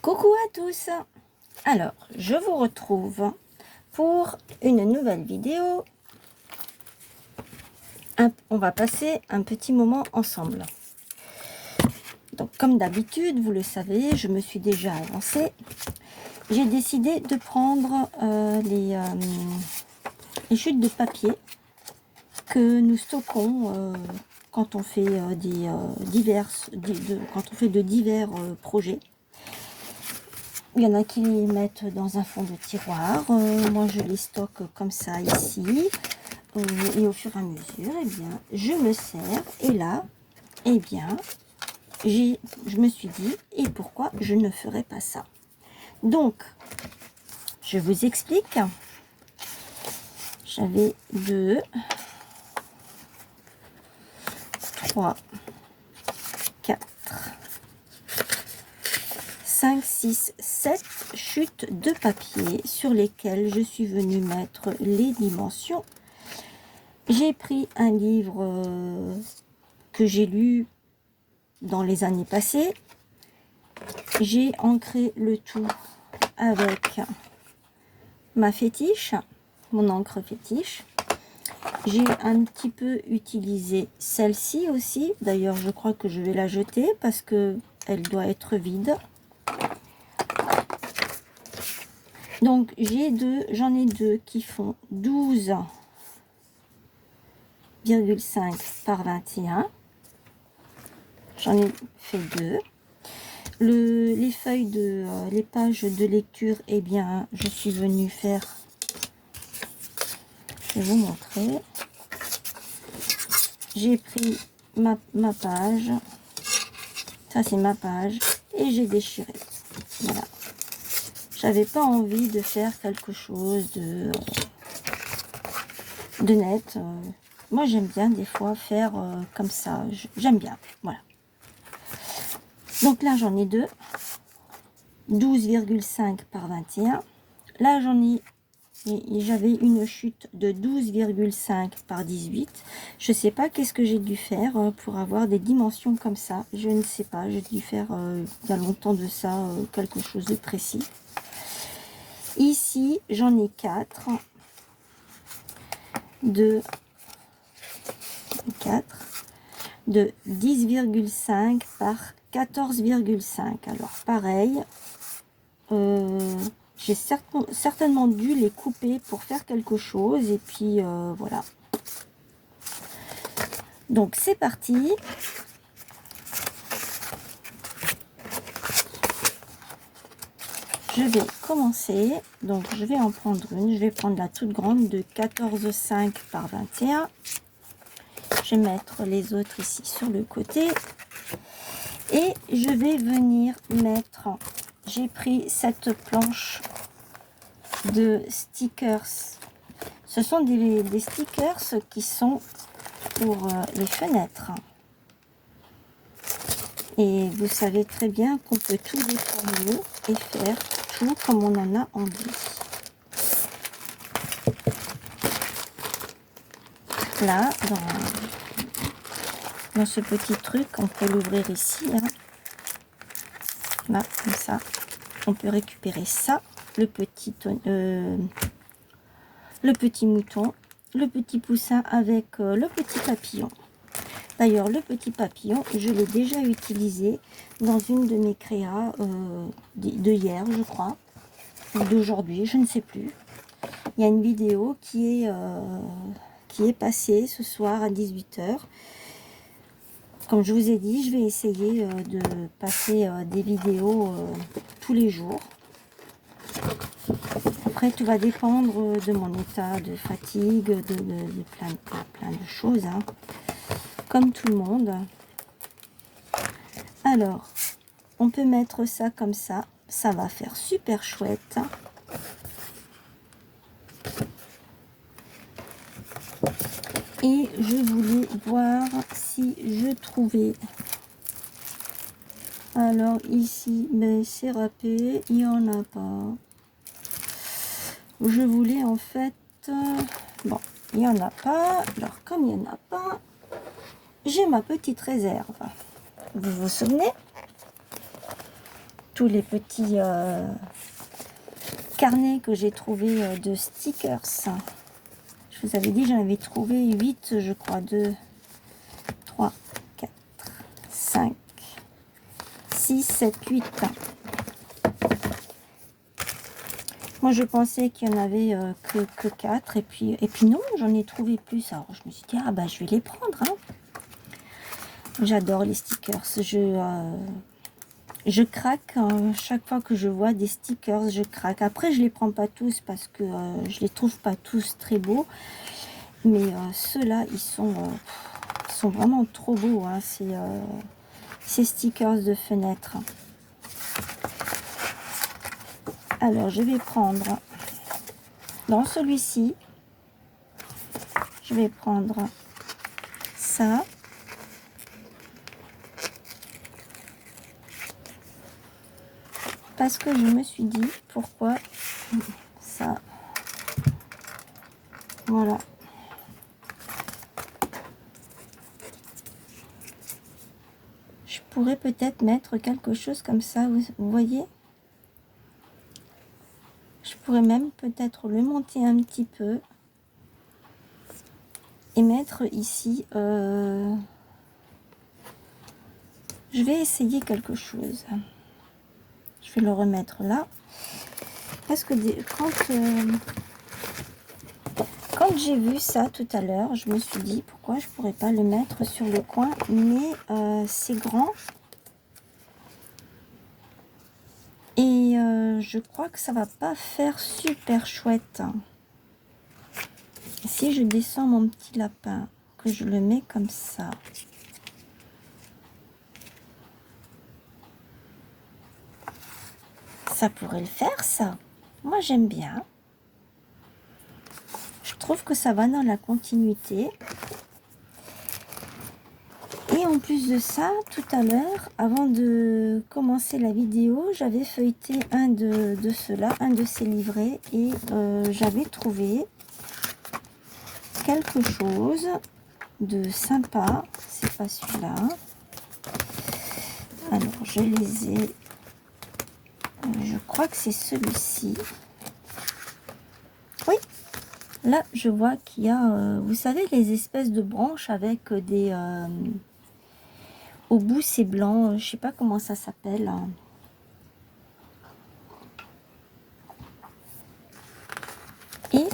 Coucou à tous. Alors, je vous retrouve pour une nouvelle vidéo. On va passer un petit moment ensemble. Donc, comme d'habitude, vous le savez, je me suis déjà avancée. J'ai décidé de prendre les chutes de papier que nous stockons quand on fait quand on fait de divers projets. Il y en a qui les mettent dans un fond de tiroir. Moi, je les stocke comme ça ici. Et au fur et à mesure, eh bien, je me sers. Et là, eh bien, je me suis dit, et pourquoi je ne ferais pas ça? Donc, je vous explique. J'avais 2, 3, 4, 5, 6, 7 chutes de papier sur lesquelles je suis venue mettre les dimensions. J'ai pris un livre que j'ai lu dans les années passées. J'ai ancré le tout avec ma fétiche, mon encre fétiche. J'ai un petit peu utilisé celle-ci aussi. D'ailleurs, je crois que je vais la jeter parce que elle doit être vide. Donc, j'en ai deux qui font 12,5 par 21. J'en ai fait 2. Les feuilles les pages de lecture, eh bien, je suis venue faire. Je vais vous montrer. J'ai pris ma page. Ça, c'est ma page. Et j'ai déchiré. Voilà. J'avais pas envie de faire quelque chose de net. Moi, j'aime bien des fois faire comme ça. J'aime bien. Voilà. Donc là, j'en ai 2. 12,5 par 21. Là, j'avais une chute de 12,5 par 18. Je sais pas qu'est-ce que j'ai dû faire pour avoir des dimensions comme ça. Je ne sais pas. J'ai dû faire il y a longtemps de ça quelque chose de précis. Ici, j'en ai 4. 2, 4 de 10,5 par 14,5. Alors pareil, j'ai certainement dû les couper pour faire quelque chose et puis voilà. Donc c'est parti. Je vais commencer. Donc je vais en prendre une. Je vais prendre la toute grande de 14,5 par 21. Je vais mettre les autres ici sur le côté. Et je vais venir mettre... J'ai pris cette planche de stickers. Ce sont des stickers qui sont pour les fenêtres. Et vous savez très bien qu'on peut tout déformer et faire tout comme on en a envie. Là, dans ce petit truc, on peut l'ouvrir ici. Hein. Là, comme ça. On peut récupérer ça, le petit mouton, le petit poussin avec le petit papillon. D'ailleurs, le petit papillon, je l'ai déjà utilisé dans une de mes créas de hier, je crois, ou d'aujourd'hui, je ne sais plus. Il y a une vidéo qui est passée ce soir à 18 h. Comme je vous ai dit, je vais essayer de passer des vidéos tous les jours. Après, tout va dépendre de mon état de fatigue, de plein de choses, hein, comme tout le monde. Alors, on peut mettre ça comme ça. Ça va faire super chouette. Et je voulais voir si je trouvais... Alors ici, mais c'est râpé, il n'y en a pas. Je voulais en fait... bon, il n'y en a pas. Alors comme il n'y en a pas, j'ai ma petite réserve. Vous vous souvenez? tous les petits carnets que j'ai trouvé de stickers. Je vous avais dit, j'en avais trouvé 8, je crois. 2, 3, 4, 5, 6, 7, 8. Moi, je pensais qu'il n'y en avait que 4. Et puis non, j'en ai trouvé plus. Alors, je me suis dit, ah bah, je vais les prendre. Hein. J'adore les stickers. Je craque chaque fois que je vois des stickers. Je craque. Après, je les prends pas tous parce que je les trouve pas tous très beaux. Mais ceux-là, ils sont vraiment trop beaux. Hein. Ces stickers de fenêtre. Alors, je vais prendre dans celui-ci, je vais prendre ça. Parce que je me suis dit, pourquoi ça? Voilà. Je pourrais peut-être mettre quelque chose comme ça, vous voyez? Je pourrais même peut-être le monter un petit peu. Et mettre ici... je vais essayer quelque chose. Je vais le remettre là. Parce que quand j'ai vu ça tout à l'heure, je me suis dit pourquoi je pourrais pas le mettre sur le coin. Mais c'est grand. Et je crois que ça va pas faire super chouette. Si je descends mon petit lapin, que je le mets comme ça. Ça pourrait le faire, ça. Moi, j'aime bien. Je trouve que ça va dans la continuité. Et en plus de ça, tout à l'heure, avant de commencer la vidéo, j'avais feuilleté un de ceux-là, un de ces livrets. Et j'avais trouvé quelque chose de sympa. C'est pas celui-là. Alors, je les ai... Je crois que c'est celui-ci. Oui, là, je vois qu'il y a, vous savez, les espèces de branches avec des... au bout, c'est blanc. Je sais pas comment ça s'appelle. Et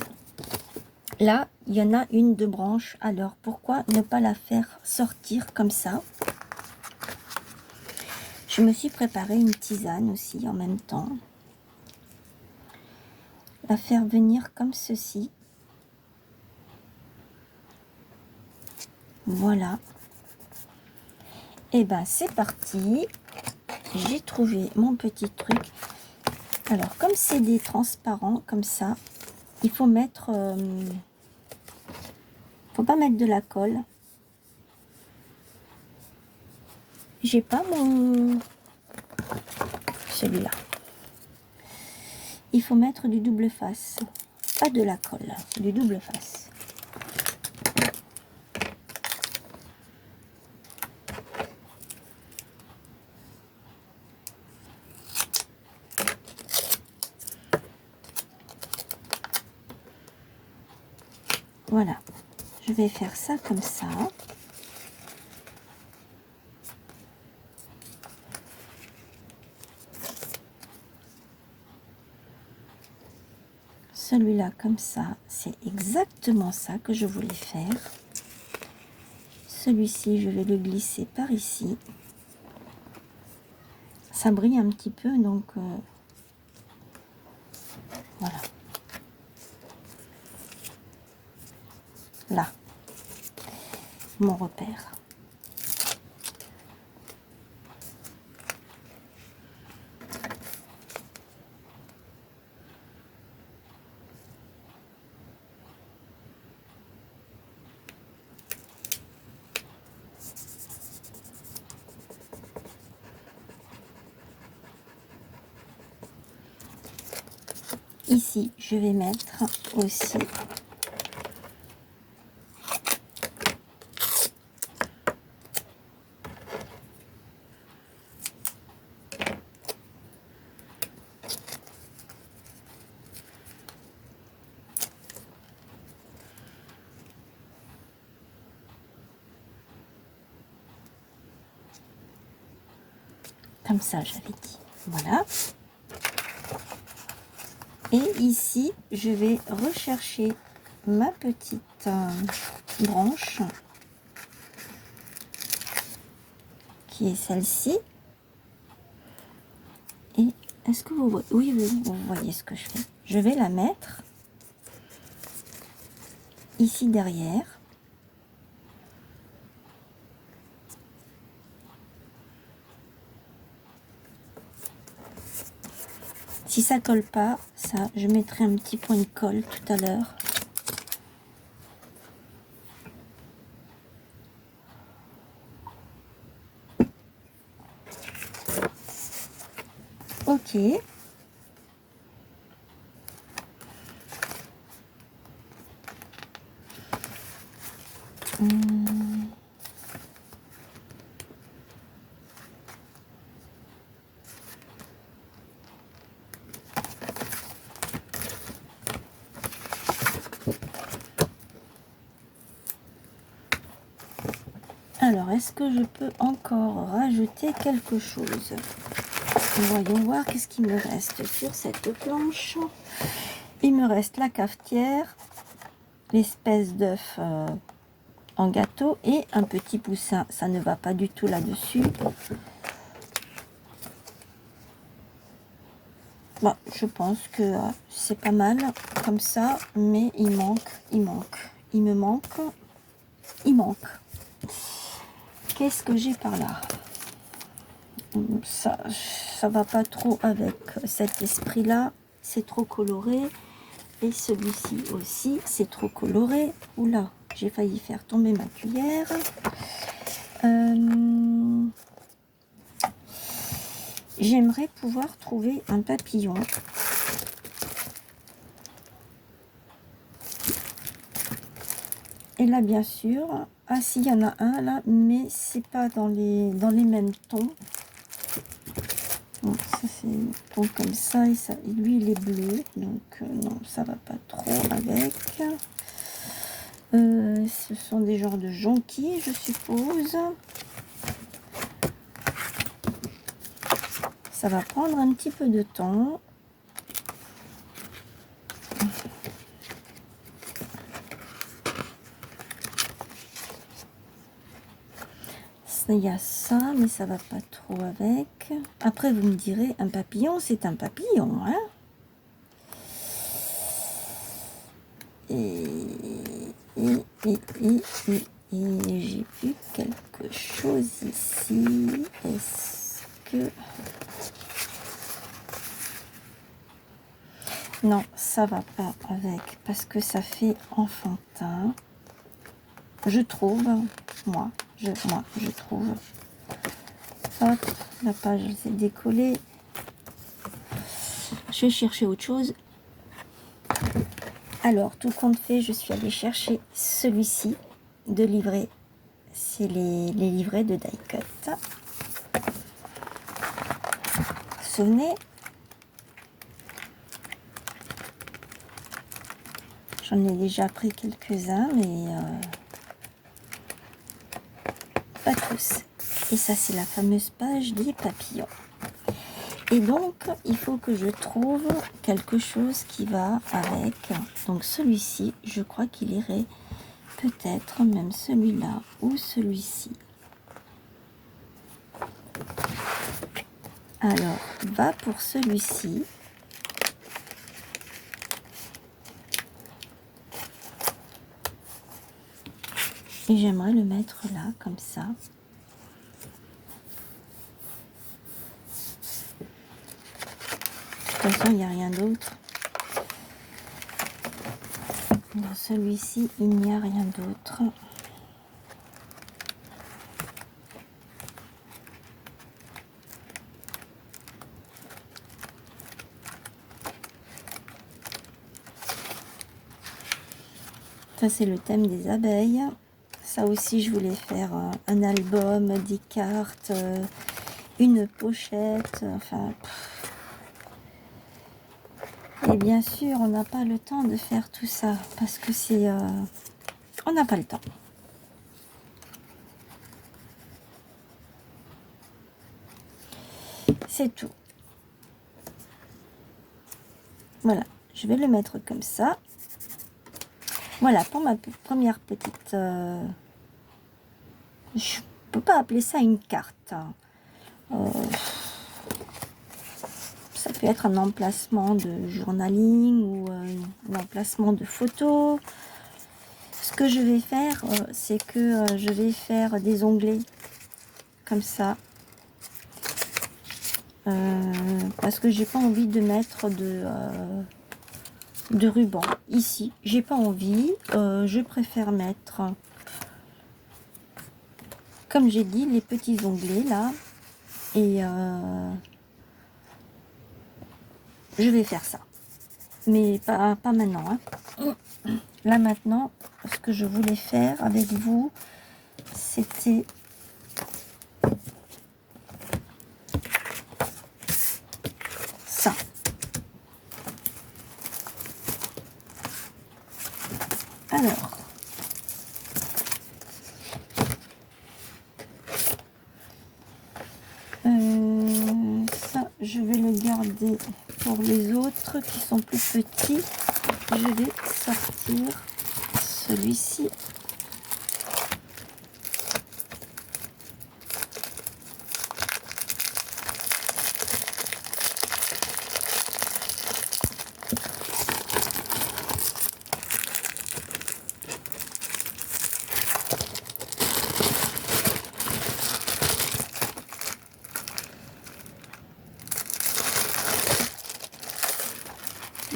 là, il y en a une de branche. Alors, pourquoi ne pas la faire sortir comme ça? Je me suis préparé une tisane aussi en même temps. La faire venir comme ceci. Voilà. Et ben c'est parti. J'ai trouvé mon petit truc. Alors comme c'est des transparents comme ça, il faut mettre... faut pas mettre de la colle. J'ai pas mon... celui-là. Il faut mettre du double face. Pas de la colle, du double face. Voilà, je vais faire ça comme ça. Celui-là comme ça, c'est exactement ça que je voulais faire. Celui-ci, je vais le glisser par ici. Ça brille un petit peu, donc voilà. Là, mon repère. Ici, je vais mettre aussi comme ça j'avais dit. Voilà. Et ici, je vais rechercher ma petite branche, qui est celle-ci. Et est-ce que vous voyez? Oui, oui, vous voyez ce que je fais. Je vais la mettre ici derrière. Si ça colle pas, ça, je mettrai un petit point de colle tout à l'heure. Ok. Alors, est-ce que je peux encore rajouter quelque chose? Voyons voir qu'est-ce qu'il me reste sur cette planche. Il me reste la cafetière, l'espèce d'œuf en gâteau et un petit poussin. Ça ne va pas du tout là-dessus. Bon, je pense que c'est pas mal comme ça, mais il me manque. Qu'est-ce que j'ai par là? Ça va pas trop avec cet esprit-là. C'est trop coloré. Et celui-ci aussi, c'est trop coloré. Oula, j'ai failli faire tomber ma cuillère. J'aimerais pouvoir trouver un papillon. Et là, bien sûr, ah si, il y en a un là, mais c'est pas dans les mêmes tons. Donc ça c'est un ton comme ça, et ça, et lui il est bleu, donc non, ça va pas trop avec. Ce sont des genres de jonquilles, je suppose. Ça va prendre un petit peu de temps. Il y a ça, mais ça va pas trop avec. Après, vous me direz, un papillon, c'est un papillon, hein? Et j'ai vu quelque chose ici. Est-ce que... Non, ça va pas avec, parce que ça fait enfantin. Je trouve, moi, je trouve. Hop, la page s'est décollée. Je vais chercher autre chose. Alors, tout compte fait, je suis allée chercher celui-ci de livret. C'est les livrets de die cut. Vous vous souvenez? J'en ai déjà pris quelques-uns, mais pas tous. Et ça, c'est la fameuse page des papillons. Et donc, il faut que je trouve quelque chose qui va avec. Donc, celui-ci, je crois qu'il irait peut-être même celui-là ou celui-ci. Alors, va pour celui-ci. Et j'aimerais le mettre là, comme ça. De toute façon, il n'y a rien d'autre. Dans celui-ci, il n'y a rien d'autre. Ça, c'est le thème des abeilles. Ça aussi, je voulais faire un album, des cartes, une pochette, enfin... Et bien sûr, on n'a pas le temps de faire tout ça, parce que c'est... on n'a pas le temps. C'est tout. Voilà, je vais le mettre comme ça. Voilà, pour ma première petite... je peux pas appeler ça une carte. Ça peut être un emplacement de journaling ou un emplacement de photo. Ce que je vais faire, c'est que je vais faire des onglets comme ça. Parce que j'ai pas envie de mettre de ruban ici. J'ai pas envie. Je préfère mettre, comme j'ai dit, les petits onglets là. Et je vais faire ça. Mais pas maintenant. Hein. Là maintenant, ce que je voulais faire avec vous, c'était ça. Alors, ça, je vais le garder pour les autres qui sont plus petits. Je vais sortir celui-ci.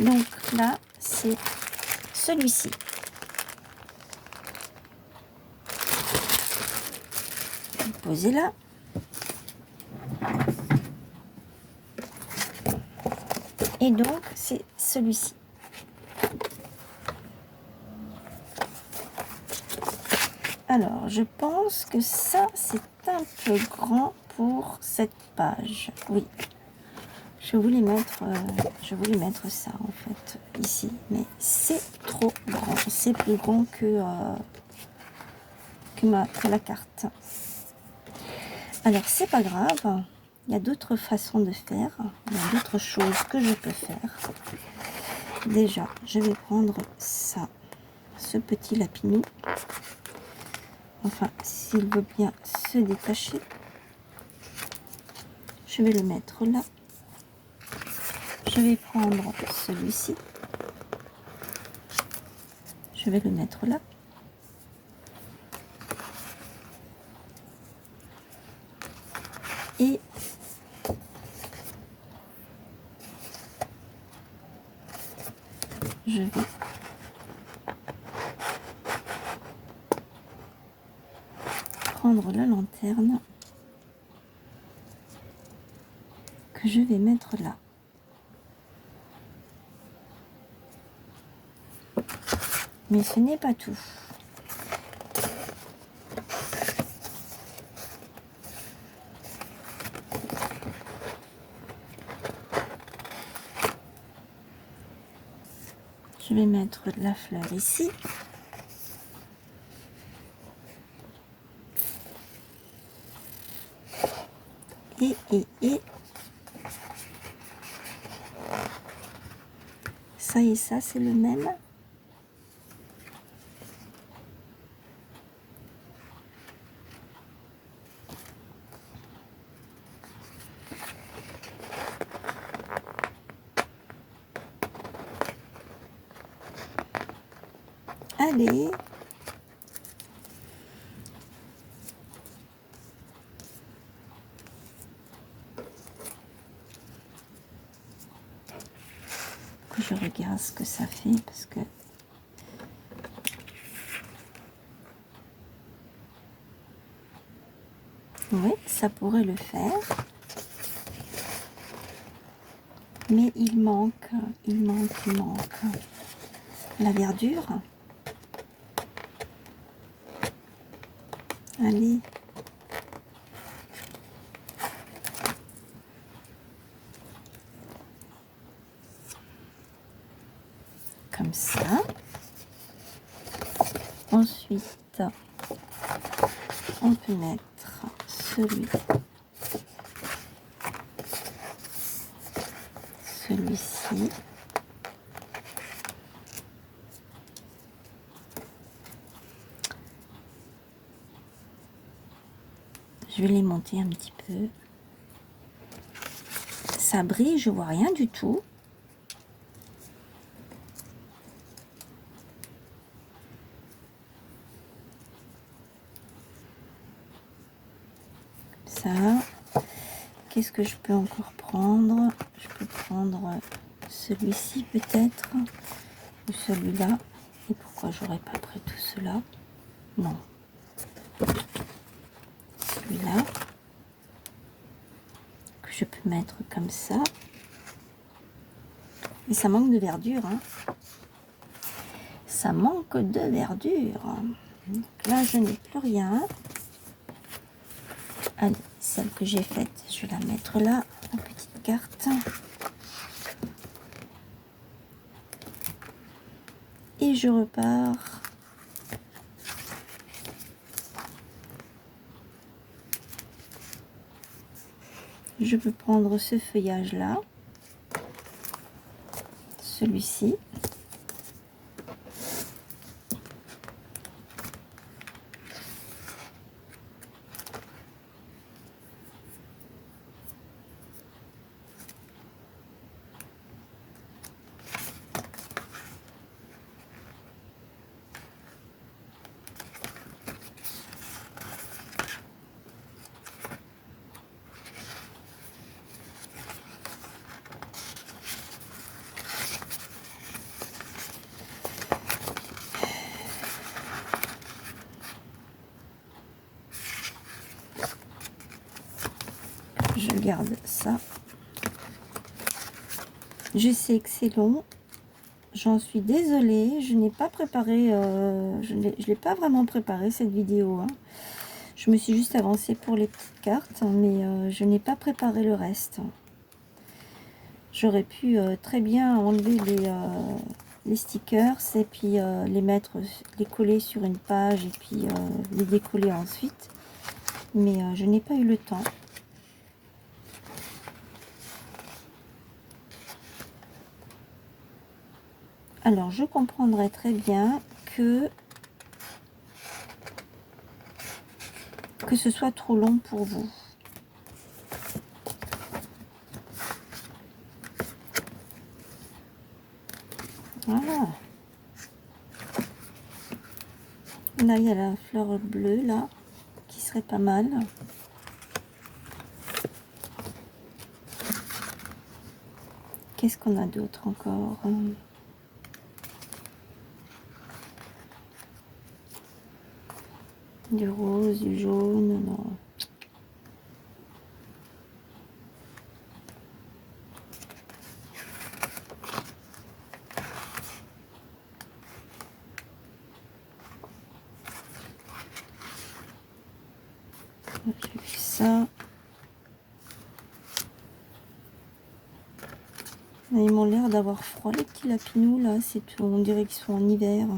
Donc là, c'est celui-ci. Posez là. Et donc, c'est celui-ci. Alors, je pense que ça, c'est un peu grand pour cette page. Oui. Je voulais mettre ça, en fait, ici. Mais c'est trop grand. C'est plus grand que la carte. Alors, c'est pas grave. Il y a d'autres façons de faire. Il y a d'autres choses que je peux faire. Déjà, je vais prendre ça. Ce petit lapinou. Enfin, s'il veut bien se détacher. Je vais le mettre là. Je vais prendre celui-ci. Je vais le mettre là. Et je vais prendre la lanterne que je vais mettre là. Mais ce n'est pas tout. Je vais mettre de la fleur ici. Et ça et ça, c'est le même. Allez. Je regarde ce que ça fait parce que oui, ça pourrait le faire. Mais il manque la verdure. Allez. Comme ça. Ensuite, on peut mettre celui ici. Je vais les monter un petit peu. Ça brille, je vois rien du tout. Ça. Qu'est-ce que je peux encore prendre? Je peux prendre celui-ci peut-être, ou celui-là. Et pourquoi j'aurais pas pris tout cela? Non. Celui-là, que je peux mettre comme ça. Et ça manque de verdure, hein. Ça manque de verdure. Donc là, je n'ai plus rien. Allez, celle que j'ai faite, je vais la mettre là, la petite carte. Et je repars. Je peux prendre ce feuillage-là, celui-ci. Je garde ça. Je sais que c'est long. J'en suis désolée. Je n'ai pas préparé, je ne l'ai pas vraiment préparé cette vidéo, hein. Je me suis juste avancée pour les petites cartes, mais je n'ai pas préparé le reste. J'aurais pu très bien enlever les stickers et puis les mettre, les coller sur une page et puis les décoller ensuite. Mais je n'ai pas eu le temps. Alors, je comprendrais très bien que ce soit trop long pour vous. Voilà. Là, il y a la fleur bleue, là, qui serait pas mal. Qu'est-ce qu'on a d'autre encore? Du rose, du jaune, non. J'ai vu ça. Ils m'ont l'air d'avoir froid, les petits lapinous, là. C'est tout. On dirait qu'ils sont en hiver.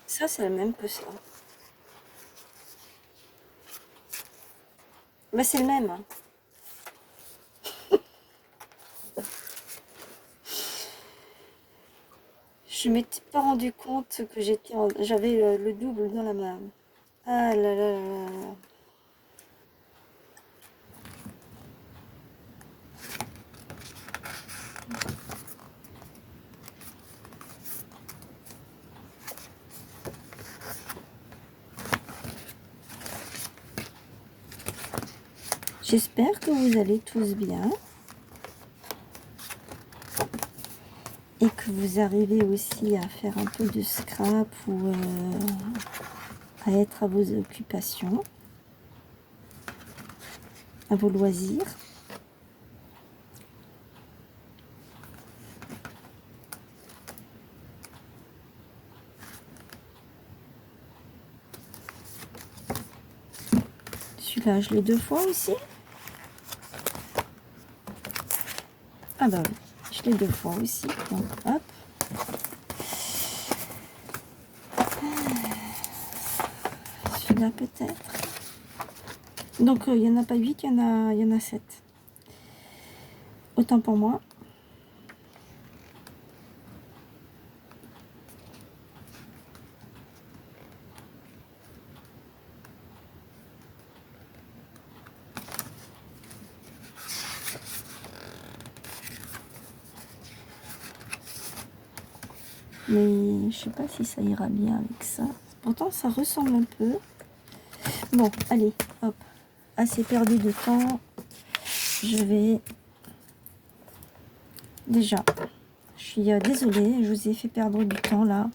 Ça, c'est le même que ça. Mais c'est le même. Je m'étais pas rendu compte que j'avais le double dans la main. Ah là là là là. J'espère que vous allez tous bien et que vous arrivez aussi à faire un peu de scrap ou à être à vos occupations. à vos loisirs. Celui-là, je l'ai 2 fois aussi. Ah bah oui, je l'ai 2 fois aussi. Donc, hop. Celui-là peut-être. Donc, il n'y en a pas 8, il y en a 7. Autant pour moi. Mais je sais pas si ça ira bien avec ça. Pourtant, ça ressemble un peu. Bon, allez, hop. Assez perdu de temps. Je vais... Déjà, je suis désolée, je vous ai fait perdre du temps là.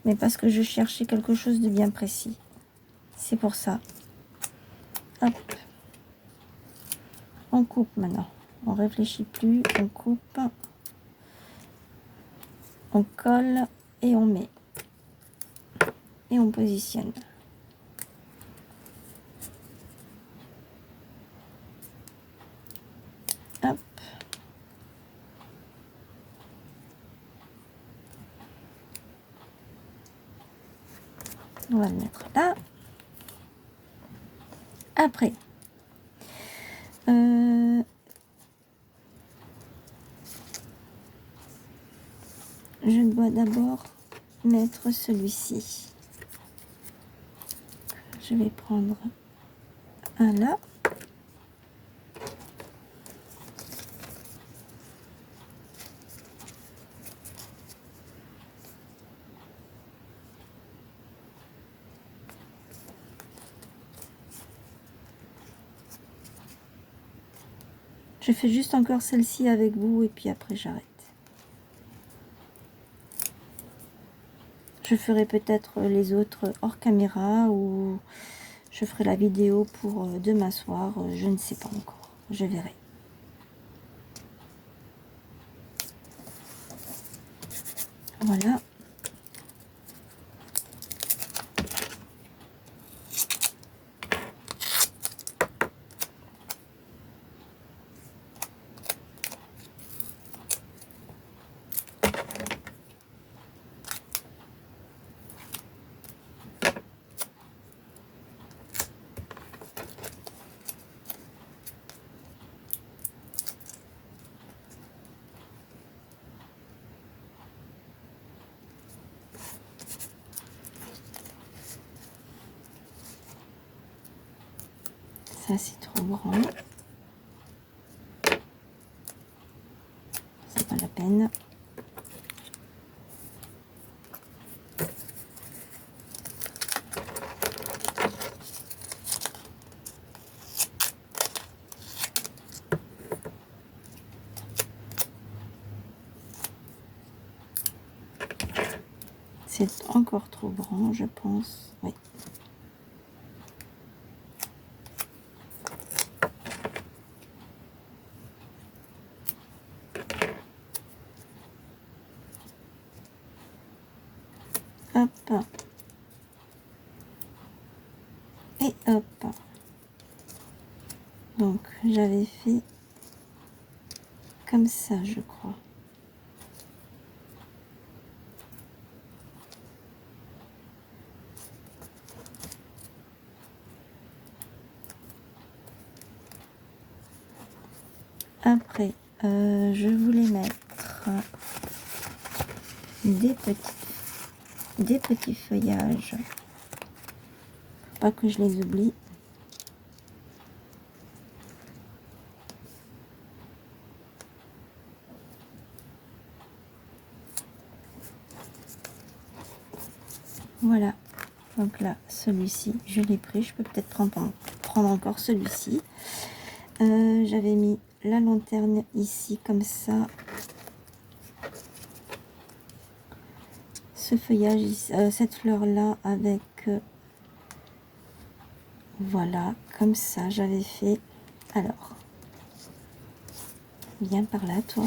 Mais parce que je cherchais quelque chose de bien précis. C'est pour ça. Hop. On coupe maintenant. On réfléchit plus. On coupe. On colle et on met. Et on positionne. Hop. On va le mettre là. Après, je dois d'abord mettre celui-ci. Je vais prendre un là. Je fais juste encore celle-ci avec vous et puis après j'arrête. Je ferai peut-être les autres hors caméra ou je ferai la vidéo pour demain soir. Je ne sais pas encore. Je verrai. Voilà. Ça c'est trop grand. C'est pas la peine. C'est encore trop grand, je pense. Oui. Hop. Et hop. Donc, j'avais fait comme ça, je crois. Après, je voulais mettre des petits feuillages. Faut pas que je les oublie. Voilà. Donc là, celui-ci, je l'ai pris. Je peux peut-être prendre encore celui-ci. J'avais mis la lanterne ici, comme ça. Ce feuillage, cette fleur-là, avec... voilà, comme ça, j'avais fait. Alors, viens par là, toi.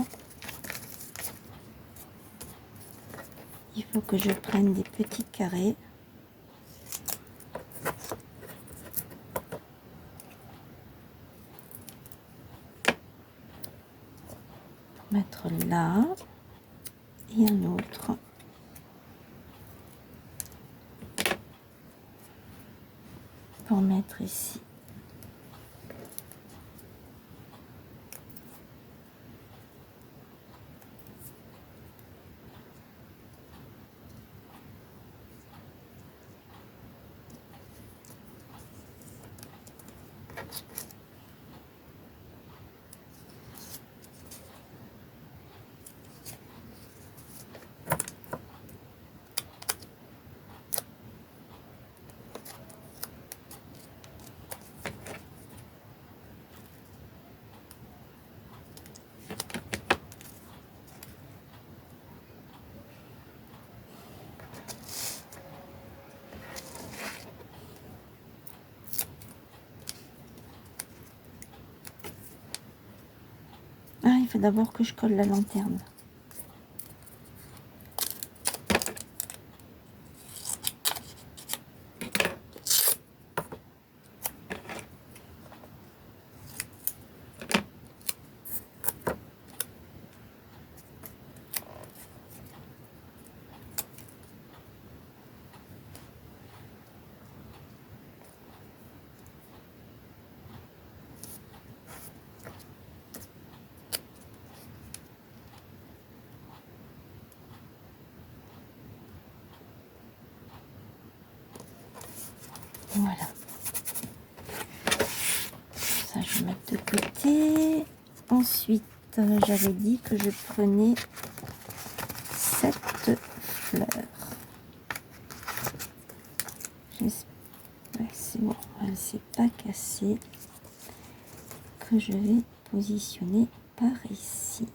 Il faut que je prenne des petits carrés. Pour mettre là. Et un autre. Pour mettre ici. Ah, il faut d'abord que je colle la lanterne. Voilà. Ça, je vais mettre de côté. Ensuite, j'avais dit que je prenais 7 fleurs. Ouais, c'est bon, elle ne s'est pas cassée. Que je vais positionner par ici.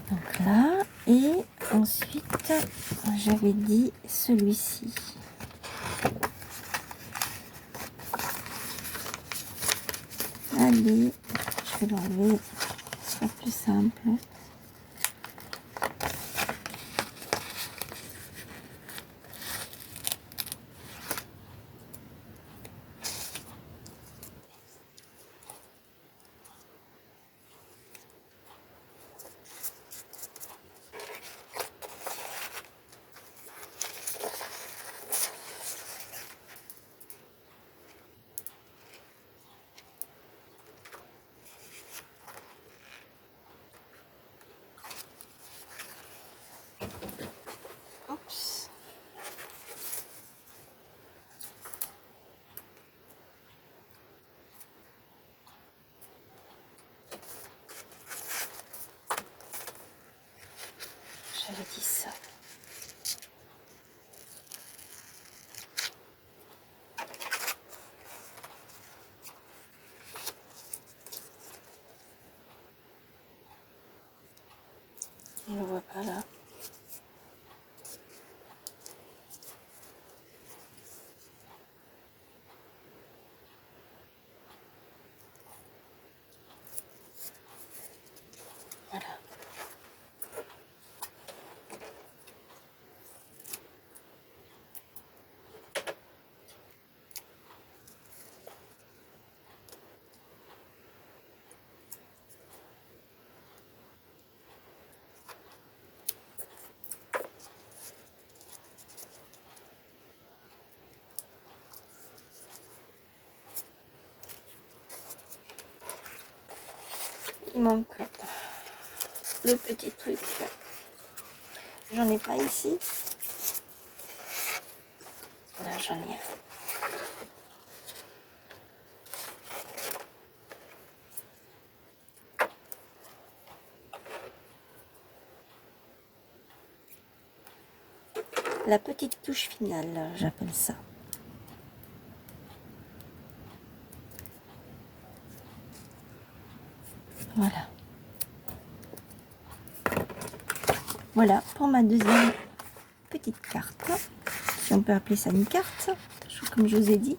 Donc là, et ensuite, j'avais dit celui-ci. Allez, je vais l'enlever, ce sera plus simple. Oups. J'avais dit ça. On ne le voit pas là. Voilà. Il manque le petit truc. J'en ai pas ici. Là, j'en ai un. La petite touche finale, j'appelle ça. Voilà. Voilà pour ma deuxième petite carte. si on peut appeler ça une carte, comme je vous ai dit.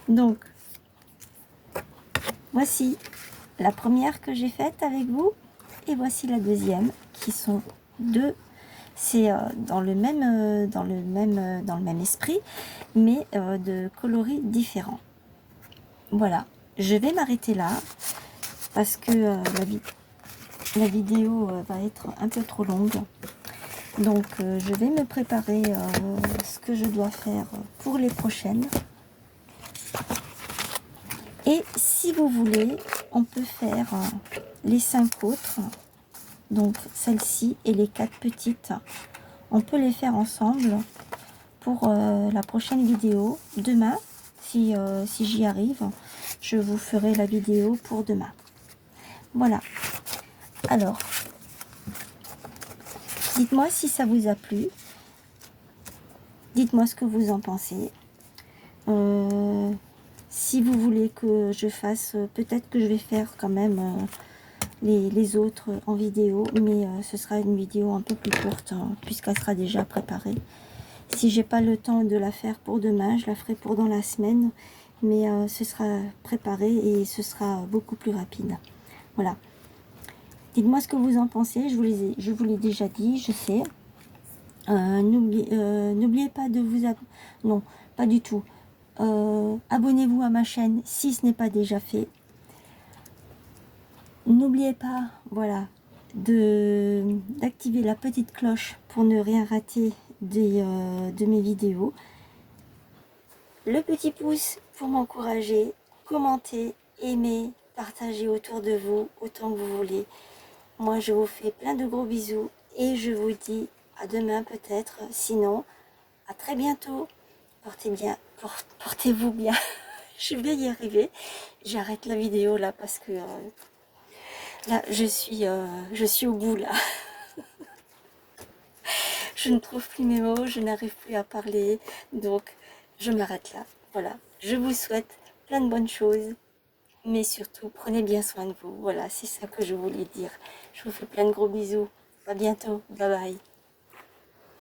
Donc, voici la première que j'ai faite avec vous, et voici la deuxième, qui sont deux. C'est dans le même esprit, mais de coloris différents. Voilà, je vais m'arrêter là, parce que la vidéo va être un peu trop longue. Donc je vais me préparer ce que je dois faire pour les prochaines. Et si vous voulez, on peut faire les 5 autres. Donc celle-ci et les 4 petites. On peut les faire ensemble pour la prochaine vidéo. Demain, si j'y arrive, je vous ferai la vidéo pour demain. Voilà. Alors, dites-moi si ça vous a plu. Dites-moi ce que vous en pensez. Si vous voulez que je fasse, peut-être que je vais faire quand même les autres en vidéo, mais ce sera une vidéo un peu plus courte, puisqu'elle sera déjà préparée. Si j'ai pas le temps de la faire pour demain, je la ferai pour dans la semaine, mais ce sera préparé et ce sera beaucoup plus rapide. Voilà. Dites-moi ce que vous en pensez, je vous l'ai déjà dit, je sais. N'oubliez pas de vous abonner. Non, pas du tout. Abonnez-vous à ma chaîne si ce n'est pas déjà fait. N'oubliez pas, voilà, d'activer la petite cloche pour ne rien rater de mes vidéos. Le petit pouce pour m'encourager, commentez, aimez, partagez autour de vous autant que vous voulez. Moi, je vous fais plein de gros bisous et je vous dis à demain peut-être. Sinon, à très bientôt. Portez-vous bien. Je vais y arriver. J'arrête la vidéo là parce que là, je suis au bout là. Je ne trouve plus mes mots, je n'arrive plus à parler. Donc, je m'arrête là. Voilà. Je vous souhaite plein de bonnes choses. Mais surtout, prenez bien soin de vous. Voilà, c'est ça que je voulais dire. Je vous fais plein de gros bisous. À bientôt. Bye bye.